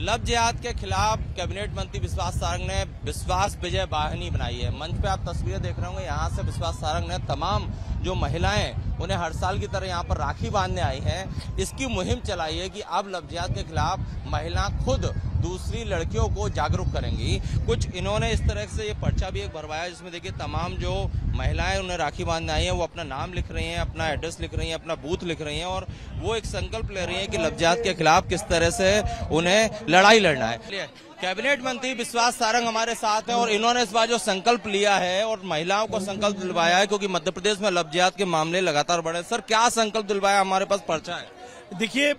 Love जिहाद के खिलाफ कैबिनेट मंत्री विश्वास सारंग ने विश्वास विजय वाहिनी बनाई है। मंच पे आप तस्वीरें देख रहे होंगे, यहाँ से विश्वास सारंग ने तमाम जो महिलाएं उन्हें हर साल की तरह यहाँ पर राखी बांधने आई हैं, इसकी मुहिम चलाई है कि अब लव जिहाद के खिलाफ महिला खुद दूसरी लड़कियों को जागरूक करेंगी। कुछ इन्होंने इस तरह से ये पर्चा भी एक भरवाया जिसमें देखिए तमाम जो महिलाएं उन्हें राखी बांधने आई हैं वो अपना नाम लिख रही हैं, अपना एड्रेस लिख रही हैं, अपना बूथ लिख रही हैं और वो एक संकल्प ले रही हैं कि लव जिहाद के खिलाफ किस तरह से उन्हें लड़ाई लड़ना है। कैबिनेट मंत्री विश्वास सारंग हमारे साथ हैं और इन्होंने इस बार जो संकल्प लिया है और महिलाओं को संकल्प दिलवाया है, क्योंकि मध्य प्रदेश में लव जिहाद के मामले लगातार बढ़े। सर, क्या संकल्प दिलवाया? हमारे पास पर्चा है। देखिए,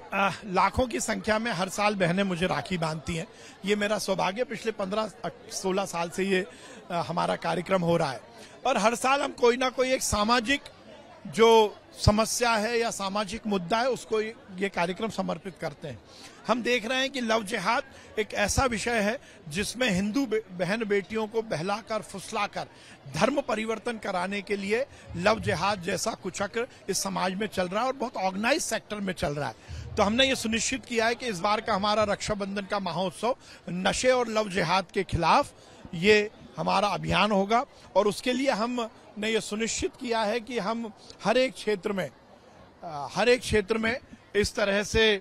लाखों की संख्या में हर साल बहनें मुझे राखी बांधती हैं। ये मेरा सौभाग्य, पिछले 15-16 साल से ये हमारा कार्यक्रम हो रहा है और हर साल हम कोई ना कोई एक सामाजिक जो समस्या है या सामाजिक मुद्दा है उसको ये कार्यक्रम समर्पित करते हैं। हम देख रहे हैं कि लव जिहाद एक ऐसा विषय है जिसमें हिंदू बहन बेटियों को बहलाकर फुसलाकर धर्म परिवर्तन कराने के लिए लव जिहाद जैसा कुचक्र इस समाज में चल रहा है और बहुत ऑर्गेनाइज सेक्टर में चल रहा है। तो हमने ये सुनिश्चित किया है कि इस बार का हमारा रक्षाबंधन का महोत्सव नशे और लव जिहाद के खिलाफ ये हमारा अभियान होगा और उसके लिए हमने ये सुनिश्चित किया है कि हम हर एक क्षेत्र में इस तरह से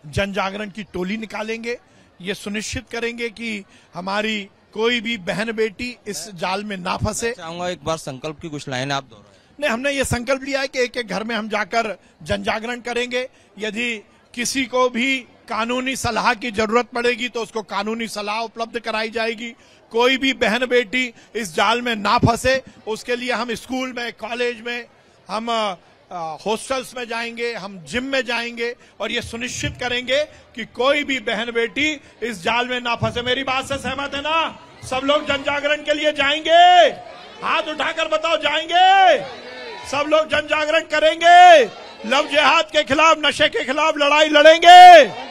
जन जागरण की टोली निकालेंगे। ये सुनिश्चित करेंगे कि हमारी कोई भी बहन बेटी इस जाल में ना फंसे। चाहूंगा एक बार संकल्प की कुछ लाइन आप दोहराएं। नहीं, हमने ये संकल्प लिया है कि एक एक घर में हम जाकर जन जागरण करेंगे। यदि किसी को भी कानूनी सलाह की जरूरत पड़ेगी तो उसको कानूनी सलाह उपलब्ध कराई जाएगी। कोई भी बहन बेटी इस जाल में ना फंसे उसके लिए हम स्कूल में, कॉलेज में, हम हॉस्टल्स में जाएंगे, हम जिम में जाएंगे और ये सुनिश्चित करेंगे कि कोई भी बहन बेटी इस जाल में ना फंसे। मेरी बात से सहमत है ना? सब लोग जन जागरण के लिए जाएंगे? हाथ उठाकर बताओ, जाएंगे? सब लोग जन जागरण करेंगे, लव जिहाद के खिलाफ, नशे के खिलाफ लड़ाई लड़ेंगे।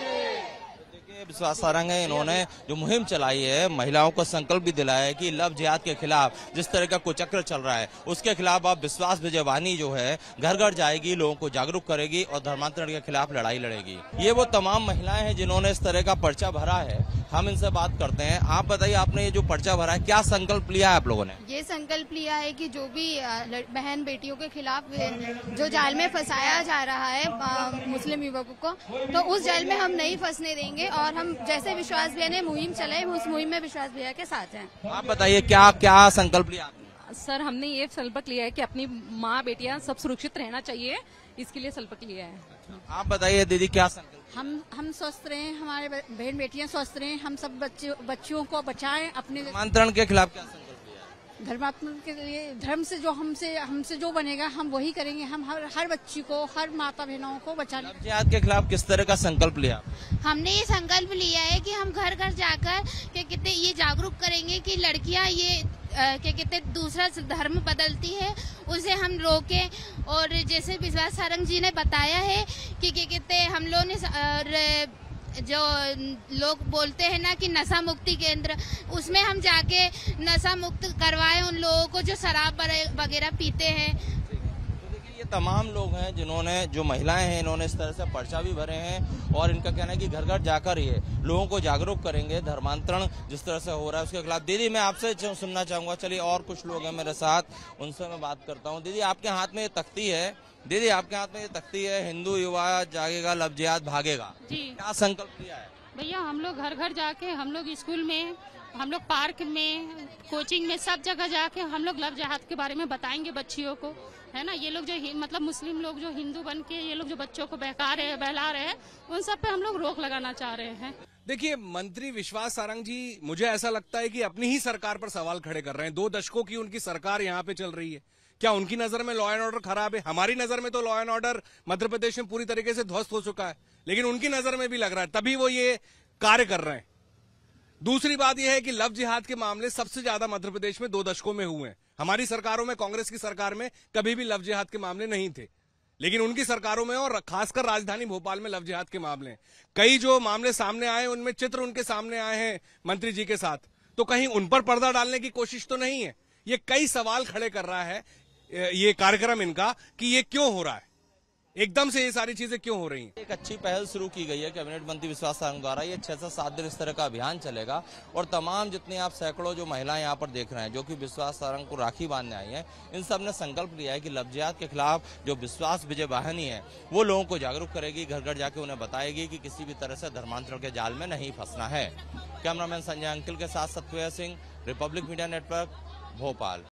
विश्वास सारंग है, इन्होंने जो मुहिम चलाई है, महिलाओं को संकल्प भी दिलाया है कि लव जिहाद के खिलाफ जिस तरह का कुचक्र चल रहा है उसके खिलाफ अब विश्वास विजय वाहिनी जो है घर घर जाएगी, लोगों को जागरूक करेगी और धर्मांतरण के खिलाफ लड़ाई लड़ेगी। ये वो तमाम महिलाएं हैं जिन्होंने इस तरह का पर्चा भरा है। हम इनसे बात करते हैं। आप बताइए, आपने ये जो पर्चा भरा है, क्या संकल्प लिया है आप लोगों ने? ये संकल्प लिया है कि जो भी बहन बेटियों के खिलाफ जो जाल में फंसाया जा रहा है मुस्लिम युवकों को, तो उस जाल में हम नहीं फंसने देंगे और हम जैसे विश्वास भैया ने मुहिम चलाई उस मुहिम में विश्वास भैया के साथ हैं। आप बताइए, क्या क्या संकल्प लिया आपने? सर, हमने ये संकल्प लिया है कि अपनी माँ बेटियाँ सब सुरक्षित रहना चाहिए, इसके लिए संकल्प लिया है। आप बताइए दीदी, क्या संकल्प? हम स्वस्थ रहें, हमारे बहन बेटियां स्वस्थ रहें, हम सब बच्चियों को बचाएं। अपने धर्मांतरण के खिलाफ क्या संकल्प लिया है? धर्मात्मक के लिए धर्म से जो हमसे जो बनेगा हम वही करेंगे। हम हर बच्ची को, हर माता बहनों को बचाने। लव जिहाद के खिलाफ किस तरह का संकल्प लिया? हमने ये संकल्प लिया है कि हम घर घर जाकर क्या कहते ये जागरूक करेंगे कि लड़कियां ये क्या कहते दूसरा धर्म बदलती है, उसे हम रोकें। और जैसे विश्वास सारंग जी ने बताया है कि क्या कहते हम लोग ने जो लोग बोलते हैं ना कि नशा मुक्ति केंद्र, उसमें हम जाके नशा मुक्त करवाएं उन लोगों को जो शराब वगैरह पीते हैं। ये तमाम लोग हैं जिन्होंने, जो महिलाएं हैं, इन्होंने इस तरह से पर्चा भी भरे हैं और इनका कहना है कि घर घर जाकर ये लोगों को जागरूक करेंगे, धर्मांतरण जिस तरह से हो रहा है उसके खिलाफ। दीदी, मैं आपसे सुनना चाहूंगा। चलिए, और कुछ लोग हैं मेरे साथ, उनसे मैं बात करता हूँ। दीदी, आपके हाथ में ये तख्ती है। दीदी, आपके हाथ में ये तख्ती है, हिंदू युवा जागेगा, लव जिहाद भागेगा। जी, क्या संकल्प लिया है? भैया, हम लोग घर घर जाके, हम लोग स्कूल में, हम लोग पार्क में, कोचिंग में, सब जगह जाके हम लोग लव जिहाद के बारे में बताएंगे बच्चियों को, है ना। ये लोग जो मतलब मुस्लिम लोग जो हिंदू बन के ये लोग जो बच्चों को बहका रहे हैं, बहला रहे हैं, उन सब पे हम लोग रोक लगाना चाह रहे हैं। देखिए, मंत्री विश्वास सारंग जी, मुझे ऐसा लगता है कि अपनी ही सरकार पर सवाल खड़े कर रहे हैं। 2 दशकों की उनकी सरकार यहाँ पे चल रही है। क्या उनकी नजर में लॉ एंड ऑर्डर खराब है? हमारी नजर में तो law and order Madhya Pradesh में पूरी तरीके से ध्वस्त हो चुका है, लेकिन उनकी नजर में भी लग रहा है, तभी वो ये कार्य कर रहे हैं। दूसरी बात यह है कि लव जिहाद के मामले सबसे ज्यादा मध्य प्रदेश में 2 दशकों में हुए हैं। हमारी सरकारों में, कांग्रेस की सरकार में कभी भी लव जिहाद के मामले नहीं थे, लेकिन उनकी सरकारों में और खासकर राजधानी भोपाल में लव जिहाद के मामले, कई जो मामले सामने आए उनमें चित्र उनके सामने आए हैं मंत्री जी के साथ, तो कहीं उन पर पर्दा डालने की कोशिश तो नहीं है। ये कई सवाल खड़े कर रहा है ये कार्यक्रम इनका कि ये क्यों हो रहा है। एकदम से ये सारी चीजें क्यों हो रही हैं? एक अच्छी पहल शुरू की गई है कैबिनेट मंत्री विश्वास सारंग द्वारा। ये 6 से 7 दिन इस तरह का अभियान चलेगा और तमाम जितनी आप सैकड़ों जो महिलाएं यहाँ पर देख रहे हैं जो कि विश्वास सारंग को राखी बांधने आई हैं, इन सब ने संकल्प लिया है कि लव जिहाद के खिलाफ जो विश्वास विजय वाहिनी है वो लोगों को जागरूक करेगी, घर घर जाके उन्हें बताएगी कि किसी भी तरह से धर्मांतरण के जाल में नहीं फंसना है। कैमरामैन संजय अंकिल के साथ Satyaved Singh, Republic media network, Bhopal.